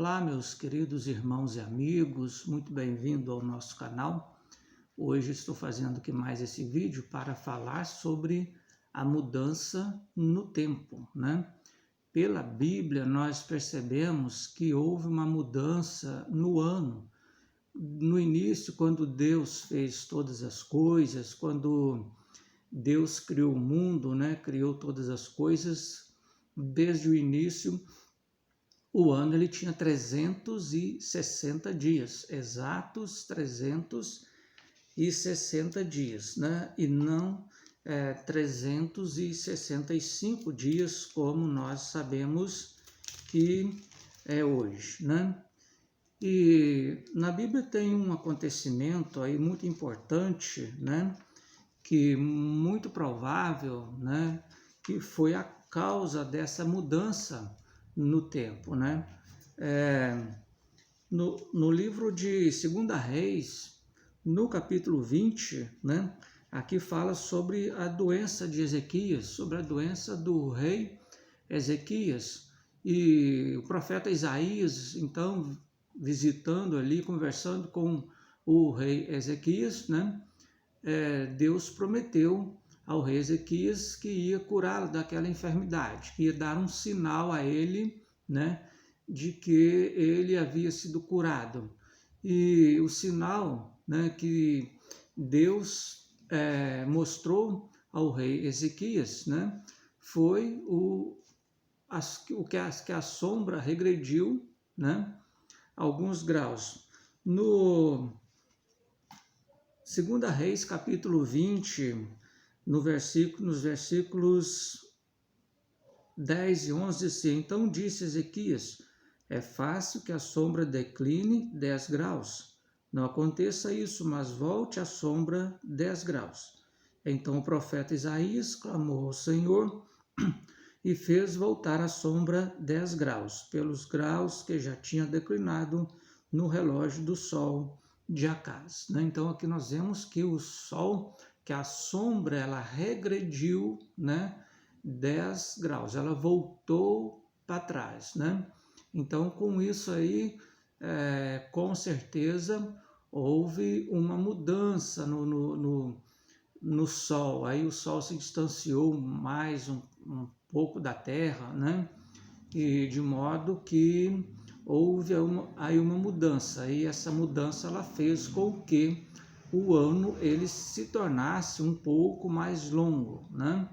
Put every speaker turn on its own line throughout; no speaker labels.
Olá, meus queridos irmãos e amigos, muito bem-vindo ao nosso canal. Hoje estou fazendo aqui mais esse vídeo para falar sobre a mudança no tempo, né? Pela Bíblia, nós percebemos que houve uma mudança no ano. No início, quando Deus fez todas as coisas, quando Deus criou o mundo, né? Criou todas as coisas, desde o início, o ano ele tinha 360 dias, exatos 360 dias, né? E não 365 dias, como nós sabemos que é hoje, né? E na Bíblia tem um acontecimento aí muito importante, né? Que muito provável, né? Que foi a causa dessa mudança no tempo, né? No livro de 2 Reis, no capítulo 20, né? Aqui fala sobre a doença de Ezequias, sobre a doença do rei Ezequias. E o profeta Isaías, então, visitando ali, conversando com o rei Ezequias, né? Deus prometeu ao rei Ezequias que ia curá-lo daquela enfermidade, que ia dar um sinal a ele, né, de que ele havia sido curado. E o sinal, né, que Deus mostrou ao rei Ezequias, né, foi que a sombra regrediu, né, alguns graus. No 2 Reis, capítulo 20, nos versículos 10 e 11, diz assim: Então disse Ezequias, é fácil que a sombra decline 10 graus. Não aconteça isso, mas volte a sombra 10 graus. Então o profeta Isaías clamou ao Senhor e fez voltar a sombra 10 graus, pelos graus que já tinha declinado no relógio do sol de Acaz, né? Então aqui nós vemos que o sol, que a sombra, ela regrediu, né, 10 graus, ela voltou para trás, né? Então com isso aí, com certeza houve uma mudança no sol, aí o sol se distanciou mais um pouco da Terra, né? E de modo que houve aí uma mudança, e essa mudança ela fez com que o ano ele se tornasse um pouco mais longo, né?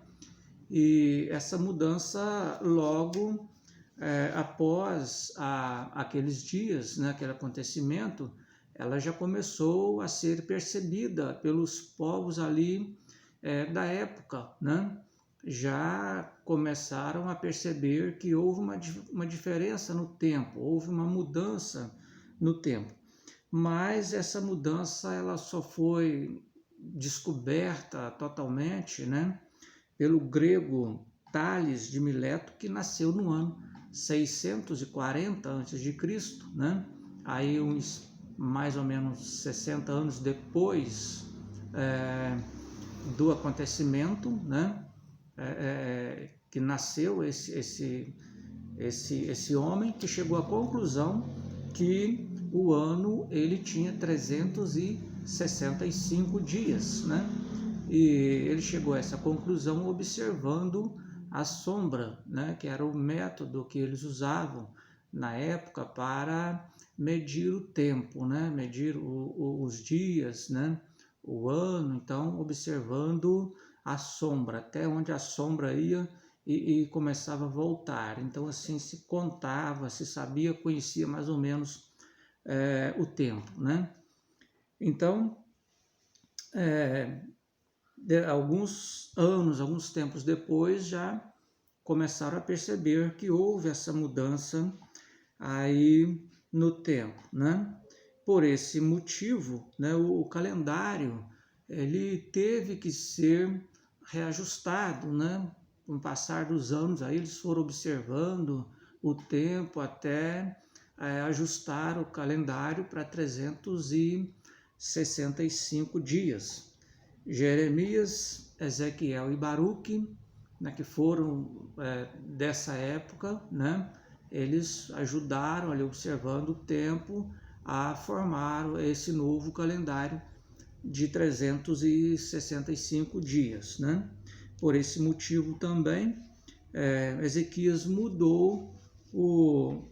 E essa mudança logo após aqueles dias, né, aquele acontecimento, ela já começou a ser percebida pelos povos ali da época, né? Já começaram a perceber que houve uma diferença no tempo, houve uma mudança no tempo. Mas essa mudança ela só foi descoberta totalmente, né, pelo grego Tales de Mileto, que nasceu no ano 640 a.C., né? Aí uns mais ou menos 60 anos depois do acontecimento, né? Que nasceu esse homem, que chegou à conclusão que o ano ele tinha 365 dias, né? E ele chegou a essa conclusão observando a sombra, né? Que era o método que eles usavam na época para medir o tempo, né? Medir os dias, né? O ano, então observando a sombra, até onde a sombra ia e começava a voltar. Então assim se contava, se sabia, conhecia mais ou menos o tempo, né? Então, alguns anos, alguns tempos depois, já começaram a perceber que houve essa mudança aí no tempo, né? Por esse motivo, né, o calendário ele teve que ser reajustado, né? Com o passar dos anos, aí eles foram observando o tempo até ajustar o calendário para 365 dias. Jeremias, Ezequiel e Baruque, né, que foram dessa época, né? eles ajudaram ali, observando o tempo, a formar esse novo calendário de 365 dias, né? Por esse motivo também, Ezequias mudou o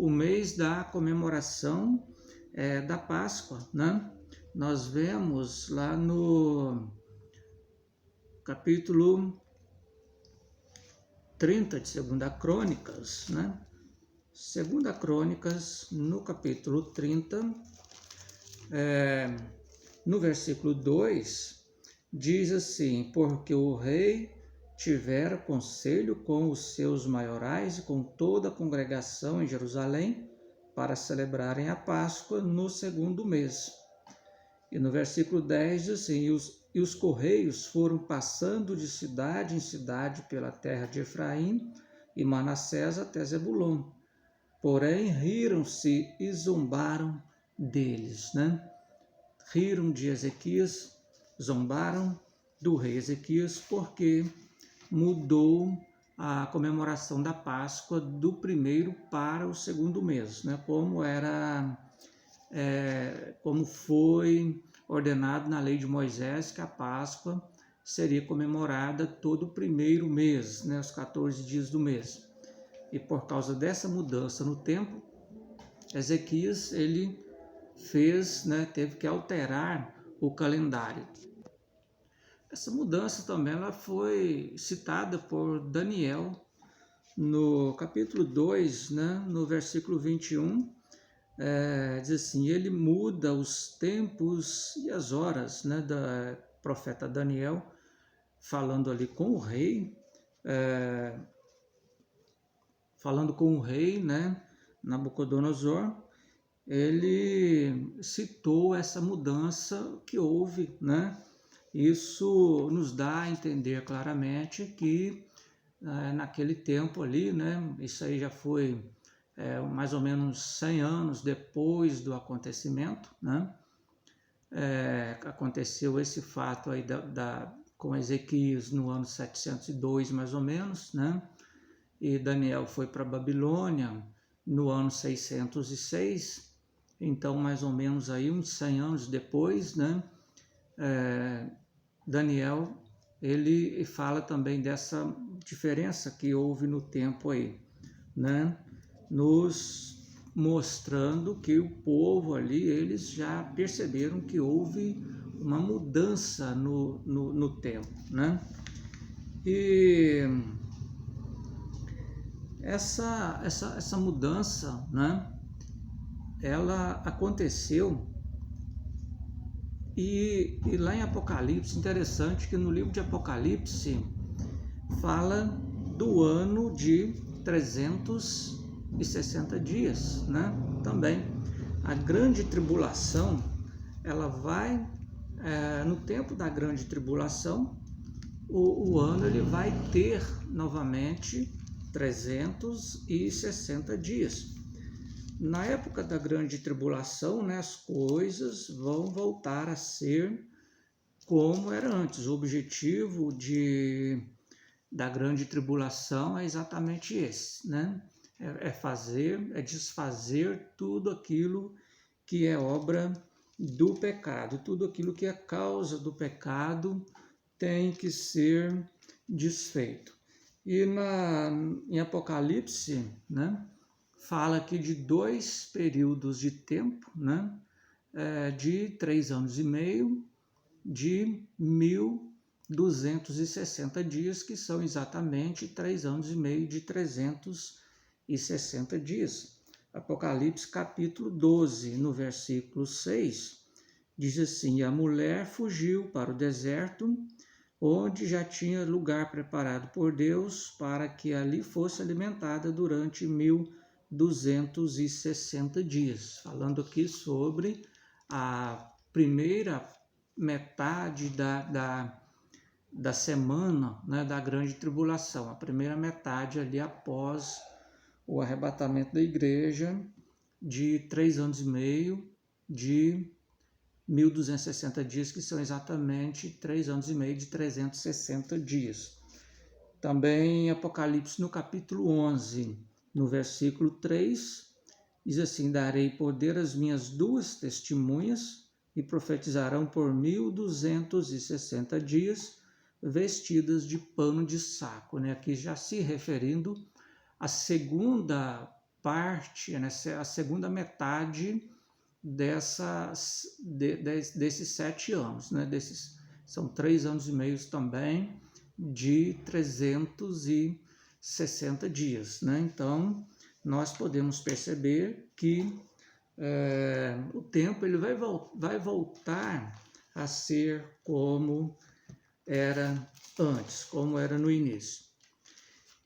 mês da comemoração da Páscoa, né? Nós vemos lá no capítulo 30 de 2 Crônicas, né? 2 Crônicas, no capítulo 30, no versículo 2, diz assim: porque o rei tivera conselho com os seus maiorais e com toda a congregação em Jerusalém para celebrarem a Páscoa no 2º mês. E no versículo 10 diz assim: e os correios foram passando de cidade em cidade pela terra de Efraim e Manassés até Zebulon. Porém, riram-se e zombaram deles, né? Riram de Ezequias, zombaram do rei Ezequias, porque mudou a comemoração da Páscoa do 1º para o 2º mês, né? Como foi ordenado na lei de Moisés, que a Páscoa seria comemorada todo o 1º mês, né? Os 14 dias do mês. E por causa dessa mudança no tempo, Ezequias ele teve que alterar o calendário. Essa mudança também ela foi citada por Daniel no capítulo 2, né, no versículo 21, diz assim: ele muda os tempos e as horas, né, da profeta Daniel, falando ali com o rei, né, Nabucodonosor. Ele citou essa mudança que houve, né? Isso nos dá a entender claramente que naquele tempo ali, né? Isso aí já foi mais ou menos 100 anos depois do acontecimento, né? Aconteceu esse fato aí com Ezequias no ano 702 mais ou menos, né? E Daniel foi para Babilônia no ano 606, então mais ou menos aí uns 100 anos depois, né? Daniel, ele fala também dessa diferença que houve no tempo aí, né? Nos mostrando que o povo ali, eles já perceberam que houve uma mudança no tempo, né? E essa mudança, né? Ela aconteceu e lá em Apocalipse, interessante que no livro de Apocalipse fala do ano de 360 dias, né? Também a grande tribulação, ela vai, no tempo da grande tribulação, o ano ele vai ter novamente 360 dias. Na época da grande tribulação, né, as coisas vão voltar a ser como era antes. O objetivo da grande tribulação é exatamente esse, né? É desfazer tudo aquilo que é obra do pecado, tudo aquilo que é causa do pecado tem que ser desfeito. E em Apocalipse, né, fala aqui de 2 períodos de tempo, né, de 3 anos e meio, de 1260 dias, que são exatamente 3 anos e meio de 360 dias. Apocalipse capítulo 12, no versículo 6, diz assim: a mulher fugiu para o deserto, onde já tinha lugar preparado por Deus para que ali fosse alimentada durante 1260 dias. Falando aqui sobre a primeira metade da semana, né, da grande tribulação, a primeira metade ali após o arrebatamento da igreja, de 3 anos e meio, de 1260 dias, que são exatamente 3 anos e meio de 360 dias. Também em Apocalipse, no capítulo 11, no versículo 3, diz assim: darei poder às minhas 2 testemunhas e profetizarão por 1260 dias, vestidas de pano de saco, né? Aqui já se referindo à segunda parte, né? A segunda metade desses 7 anos, né? São 3 anos e meio também, de 360 dias, né? Então, nós podemos perceber que o tempo ele vai voltar a ser como era antes, como era no início.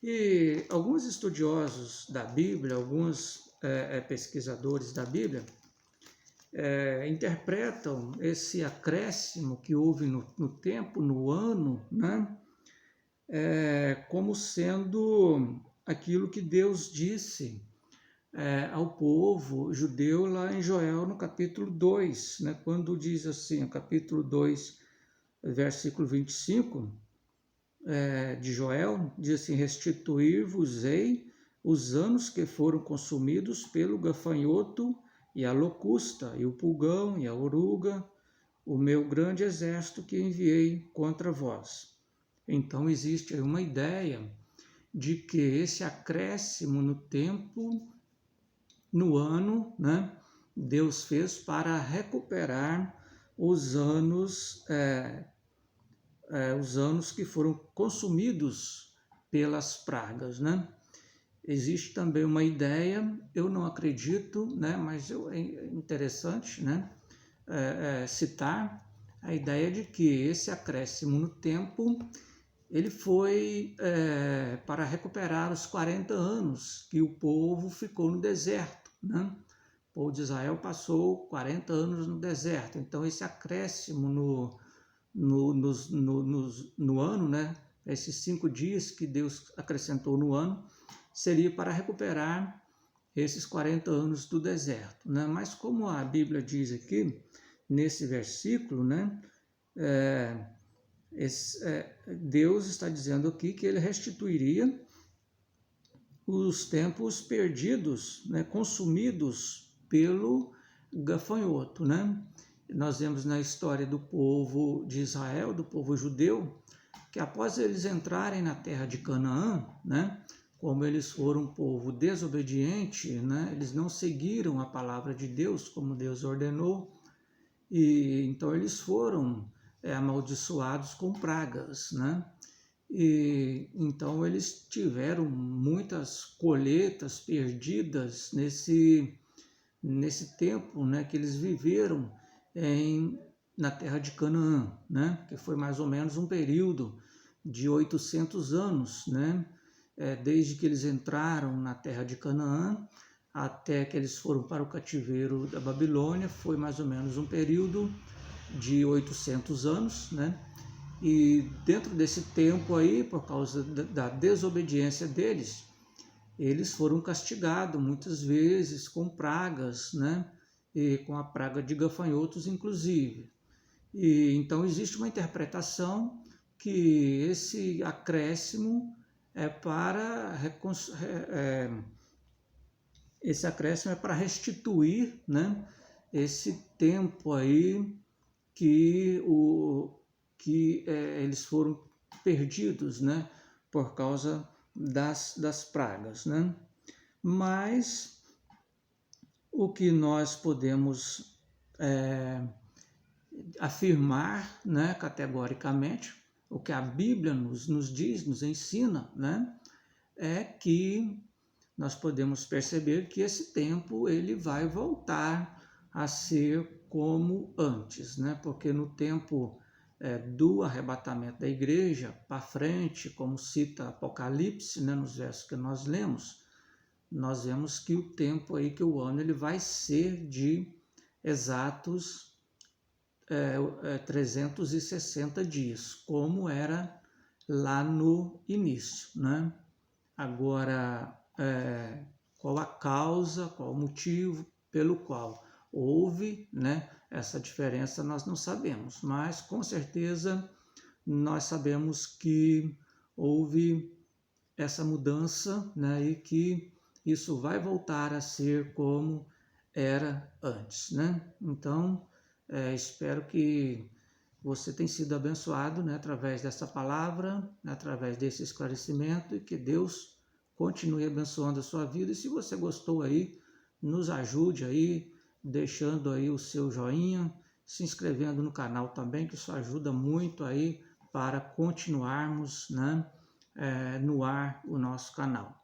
E alguns estudiosos da Bíblia, alguns pesquisadores da Bíblia, interpretam esse acréscimo que houve no tempo, no ano, né, como sendo aquilo que Deus disse ao povo judeu lá em Joel, no capítulo 2, né, quando diz assim, o capítulo 2, versículo 25, de Joel, diz assim: restituir-vos-ei os anos que foram consumidos pelo gafanhoto e a locusta, e o pulgão e a oruga, o meu grande exército que enviei contra vós. Então existe uma ideia de que esse acréscimo no tempo, no ano, né, Deus fez para recuperar os anos que foram consumidos pelas pragas, né? Existe também uma ideia, eu não acredito, né, mas é interessante, né, citar a ideia de que esse acréscimo no tempo ele foi para recuperar os 40 anos que o povo ficou no deserto, né? O povo de Israel passou 40 anos no deserto, então esse acréscimo no ano, né, esses 5 dias que Deus acrescentou no ano, seria para recuperar esses 40 anos do deserto, né? Mas como a Bíblia diz aqui, nesse versículo, né, Deus está dizendo aqui que ele restituiria os tempos perdidos, né, consumidos pelo gafanhoto, né? Nós vemos na história do povo de Israel, do povo judeu, que após eles entrarem na terra de Canaã, né, como eles foram um povo desobediente, né, eles não seguiram a palavra de Deus como Deus ordenou, e então eles foram amaldiçoados com pragas, né? E então eles tiveram muitas colheitas perdidas nesse tempo, né, que eles viveram na terra de Canaã, né, que foi mais ou menos um período de 800 anos, né, desde que eles entraram na terra de Canaã até que eles foram para o cativeiro da Babilônia, foi mais ou menos um período de 800 anos, né? E dentro desse tempo aí, por causa da desobediência deles, eles foram castigados muitas vezes com pragas, né? E com a praga de gafanhotos, inclusive. E então existe uma interpretação que esse acréscimo é para restituir, né, esse tempo aí que eles foram perdidos, né, por causa das pragas, né? Mas o que nós podemos afirmar, né, categoricamente, o que a Bíblia nos diz, nos ensina, né, é que nós podemos perceber que esse tempo ele vai voltar a ser como antes, né? Porque no tempo do arrebatamento da igreja para frente, como cita Apocalipse, né, nos versos que nós lemos, nós vemos que o tempo aí, que o ano, ele vai ser de exatos 360 dias, como era lá no início, né? Agora, qual a causa, qual o motivo pelo qual houve, né, essa diferença, nós não sabemos, mas com certeza nós sabemos que houve essa mudança, né, e que isso vai voltar a ser como era antes, né? Então, espero que você tenha sido abençoado, né, através dessa palavra, através desse esclarecimento, e que Deus continue abençoando a sua vida. E se você gostou aí, nos ajude aí, deixando aí o seu joinha, se inscrevendo no canal também, que isso ajuda muito aí para continuarmos, né, no ar o nosso canal.